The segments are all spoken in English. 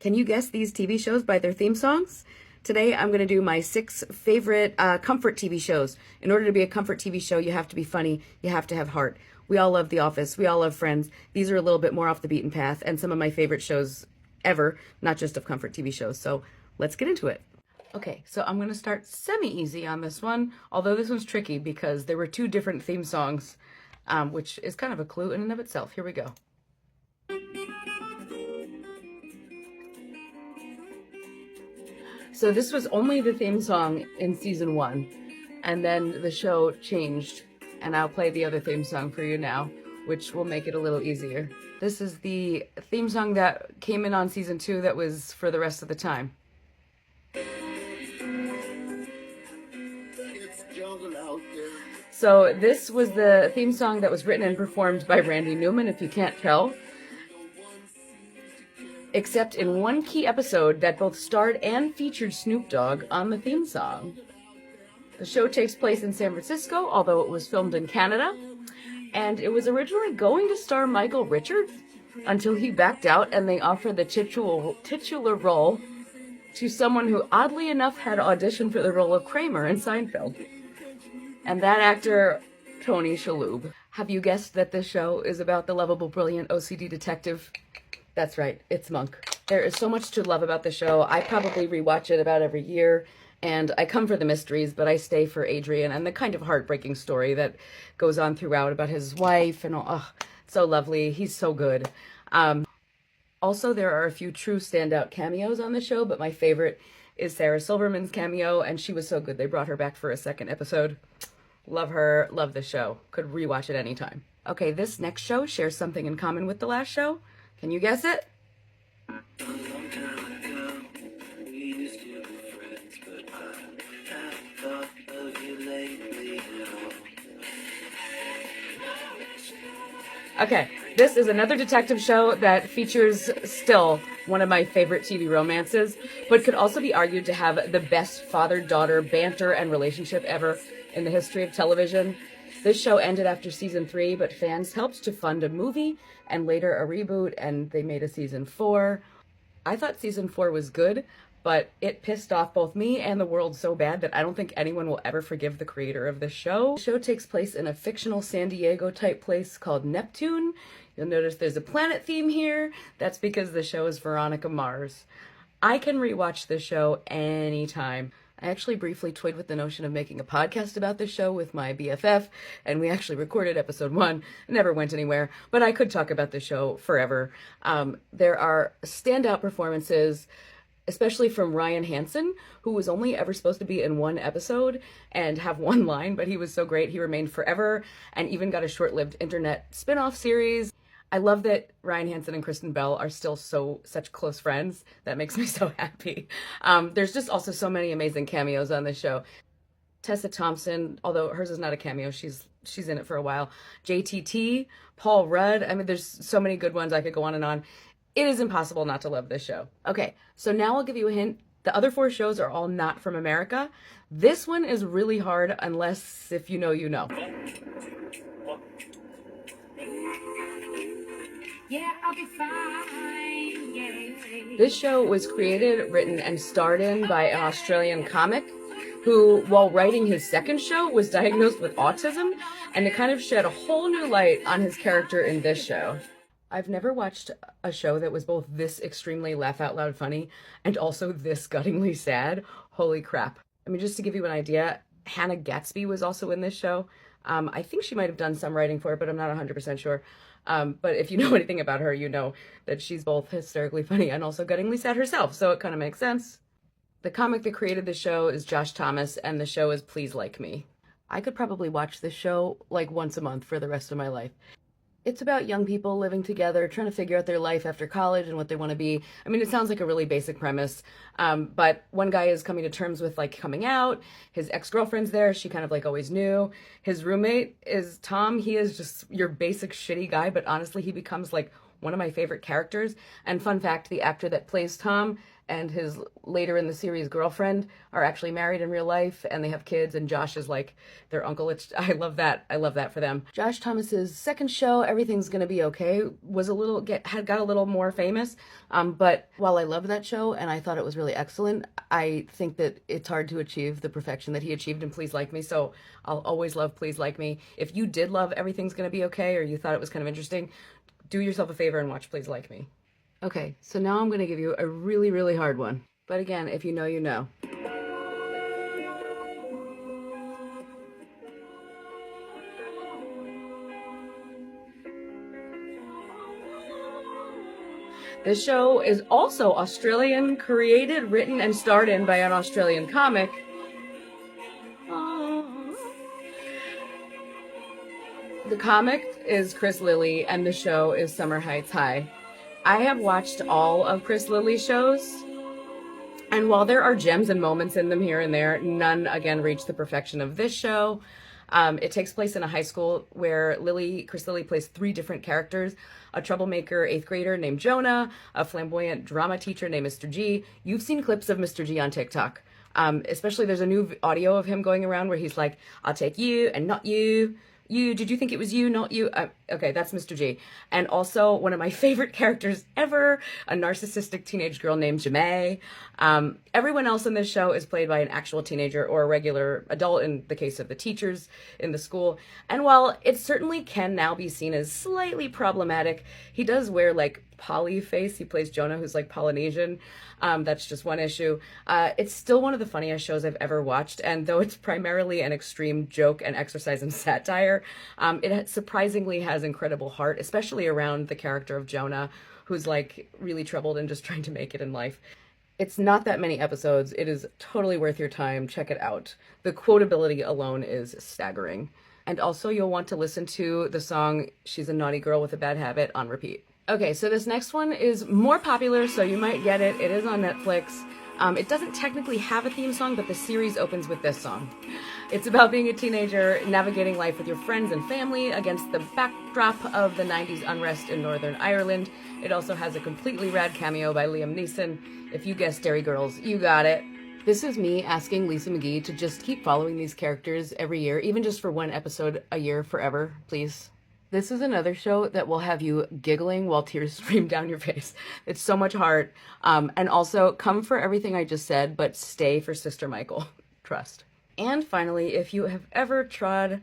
Can you guess these TV shows by their theme songs? Today I'm going to do my 6 favorite comfort TV shows. In order to be a comfort TV show, you have to be funny, you have to have heart. We all love The Office, we all love Friends. These are a little bit more off the beaten path and some of my favorite shows ever, not just of comfort TV shows. So let's get into it. Okay, so I'm going to start semi-easy on this one, although this one's tricky because there were 2 different theme songs, which is kind of a clue in and of itself. Here we go. So this was only the theme song in season 1, and then the show changed, and I'll play the other theme song for you now, which will make it a little easier. This is the theme song that came in on season 2 that was for the rest of the time. So this was the theme song that was written and performed by Randy Newman, if you can't tell. Except in one key episode that both starred and featured Snoop Dogg on the theme song. The show takes place in San Francisco, although it was filmed in Canada. And it was originally going to star Michael Richards until he backed out and they offered the titular role to someone who oddly enough had auditioned for the role of Kramer in Seinfeld. And that actor, Tony Shalhoub. Have you guessed that this show is about the lovable, brilliant OCD detective? That's right, it's Monk. There is so much to love about the show. I probably rewatch it about every year, and I come for the mysteries, but I stay for Adrian and the kind of heartbreaking story that goes on throughout about his wife, and so lovely. He's so good. Also, there are a few true standout cameos on the show, but my favorite is Sarah Silverman's cameo, and she was so good. They brought her back for a second episode. Love her, love the show. Could rewatch it anytime. Okay, this next show shares something in common with the last show. Can you guess it? Okay, this is another detective show that features still one of my favorite TV romances, but could also be argued to have the best father-daughter banter and relationship ever in the history of television. This show ended after season 3, but fans helped to fund a movie and later a reboot, and they made a season 4. I thought season 4 was good, but it pissed off both me and the world so bad that I don't think anyone will ever forgive the creator of the show. The show takes place in a fictional San Diego type place called Neptune. You'll notice there's a planet theme here. That's because the show is Veronica Mars. I can rewatch this show anytime. I actually briefly toyed with the notion of making a podcast about this show with my BFF, and we actually recorded episode 1. It never went anywhere, but I could talk about the show forever. There are standout performances, especially from Ryan Hansen, who was only ever supposed to be in 1 episode and have 1 line, but he was so great he remained forever and even got a short-lived internet spin-off series. I love that Ryan Hansen and Kristen Bell are still such close friends. That makes me so happy. There's just also so many amazing cameos on this show. Tessa Thompson, although hers is not a cameo, she's in it for a while. JTT, Paul Rudd. I mean, there's so many good ones. I could go on and on. It is impossible not to love this show. Okay, so now I'll give you a hint. The other 4 shows are all not from America. This one is really hard unless if you know, you know. Yeah, I'll be fine. Yeah. This show was created, written, and starred in by an Australian comic who, while writing his second show, was diagnosed with autism, and it kind of shed a whole new light on his character in this show. I've never watched a show that was both this extremely laugh-out-loud funny and also this guttingly sad. Holy crap. I mean, just to give you an idea, Hannah Gatsby was also in this show. I think she might have done some writing for it, but I'm not 100% sure. But if you know anything about her, you know that she's both hysterically funny and also guttingly sad herself, so it kind of makes sense. The comic that created the show is Josh Thomas, and the show is Please Like Me. I could probably watch this show like once a month for the rest of my life. It's about young people living together, trying to figure out their life after college and what they want to be. I mean, it sounds like a really basic premise, but one guy is coming to terms with, like, coming out. His ex-girlfriend's there. She kind of, like, always knew. His roommate is Tom. He is just your basic shitty guy, but honestly, he becomes, like, one of my favorite characters. And fun fact, the actor that plays Tom and his later in the series girlfriend are actually married in real life, and they have kids, and Josh is like their uncle. I love that. I love that for them. Josh Thomas's second show, Everything's Gonna Be Okay, was got a little more famous. But while I love that show and I thought it was really excellent, I think that it's hard to achieve the perfection that he achieved in Please Like Me. So I'll always love Please Like Me. If you did love Everything's Gonna Be Okay, or you thought it was kind of interesting, do yourself a favor and watch Please Like Me. Okay, so now I'm going to give you a really, really hard one. But again, if you know, you know. This show is also Australian, created, written, and starred in by an Australian comic. The comic is Chris Lilley, and the show is Summer Heights High. I have watched all of Chris Lilley's shows, and while there are gems and moments in them here and there, none again reach the perfection of this show. It takes place in a high school where Chris Lilley plays 3 different characters: a troublemaker 8th grader named Jonah, a flamboyant drama teacher named Mr. G. You've seen clips of Mr. G on TikTok. Especially there's a new audio of him going around where he's like, "I'll take you and not you. You, did you think it was you, not you?" Okay, that's Mr. G. And also one of my favorite characters ever, a narcissistic teenage girl named Jamae. Everyone else in this show is played by an actual teenager or a regular adult in the case of the teachers in the school. And while it certainly can now be seen as slightly problematic, he does wear like Polly face. He plays Jonah, who's like Polynesian. That's just one issue. It's still one of the funniest shows I've ever watched, and though it's primarily an extreme joke and exercise in satire, it surprisingly has incredible heart, especially around the character of Jonah, who's like really troubled and just trying to make it in life. It's not that many episodes. It is totally worth your time. Check it out. The quotability alone is staggering. And also you'll want to listen to the song "She's a Naughty Girl with a Bad Habit" on repeat. Okay, so this next one is more popular, so you might get it. It is on Netflix. It doesn't technically have a theme song, but the series opens with this song. It's about being a teenager, navigating life with your friends and family against the backdrop of the 90s unrest in Northern Ireland. It also has a completely rad cameo by Liam Neeson. If you guessed Derry Girls, you got it. This is me asking Lisa McGee to just keep following these characters every year, even just for one episode a year forever, please. This is another show that will have you giggling while tears stream down your face. It's so much heart. And also, come for everything I just said, but stay for Sister Michael. Trust. And finally, if you have ever trod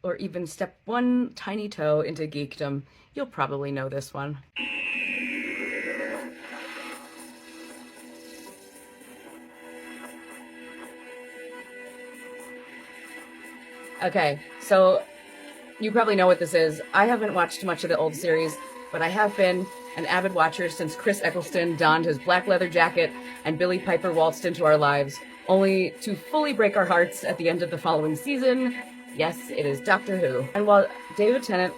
or even stepped one tiny toe into geekdom, you'll probably know this one. Okay, so you probably know what this is. I haven't watched much of the old series, but I have been an avid watcher since Chris Eccleston donned his black leather jacket and Billie Piper waltzed into our lives, only to fully break our hearts at the end of the following season. Yes, it is Doctor Who. And while David Tennant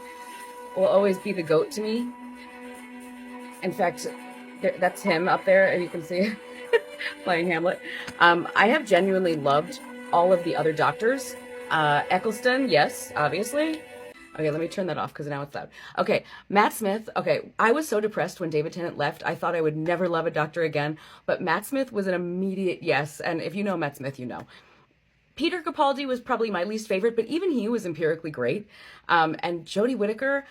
will always be the GOAT to me, in fact, that's him up there, and you can see playing Hamlet, I have genuinely loved all of the other Doctors. Eccleston, yes, obviously. Okay, let me turn that off because now it's loud. Okay, Matt Smith. Okay, I was so depressed when David Tennant left. I thought I would never love a Doctor again, but Matt Smith was an immediate yes. And if you know Matt Smith, you know. Peter Capaldi was probably my least favorite, but even he was empirically great. And Jodie Whittaker,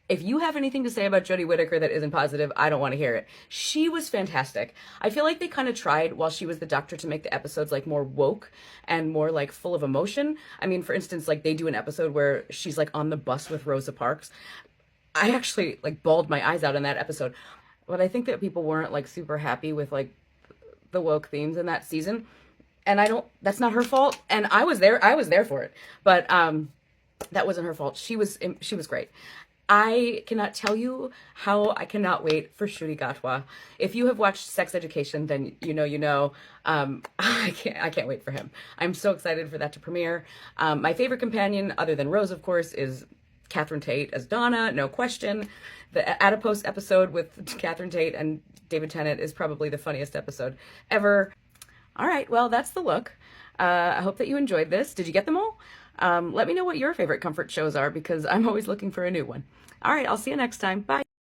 if you have anything to say about Jodie Whittaker that isn't positive, I don't want to hear it. She was fantastic. I feel like they kind of tried while she was the Doctor to make the episodes like more woke and more like full of emotion. I mean, for instance, like they do an episode where she's like on the bus with Rosa Parks. I actually like bawled my eyes out in that episode. But I think that people weren't like super happy with like the woke themes in that season. And that's not her fault. And I was there for it. But that wasn't her fault. She was great. I cannot tell you how I cannot wait for Ncuti Gatwa. If you have watched Sex Education, then you know. I can't wait for him. I'm so excited for that to premiere. My favorite companion, other than Rose, of course, is Catherine Tate as Donna, no question. The Adipose episode with Catherine Tate and David Tennant is probably the funniest episode ever. All right, well, that's the look. I hope that you enjoyed this. Did you get them all? Let me know what your favorite comfort shows are because I'm always looking for a new one. All right, I'll see you next time. Bye.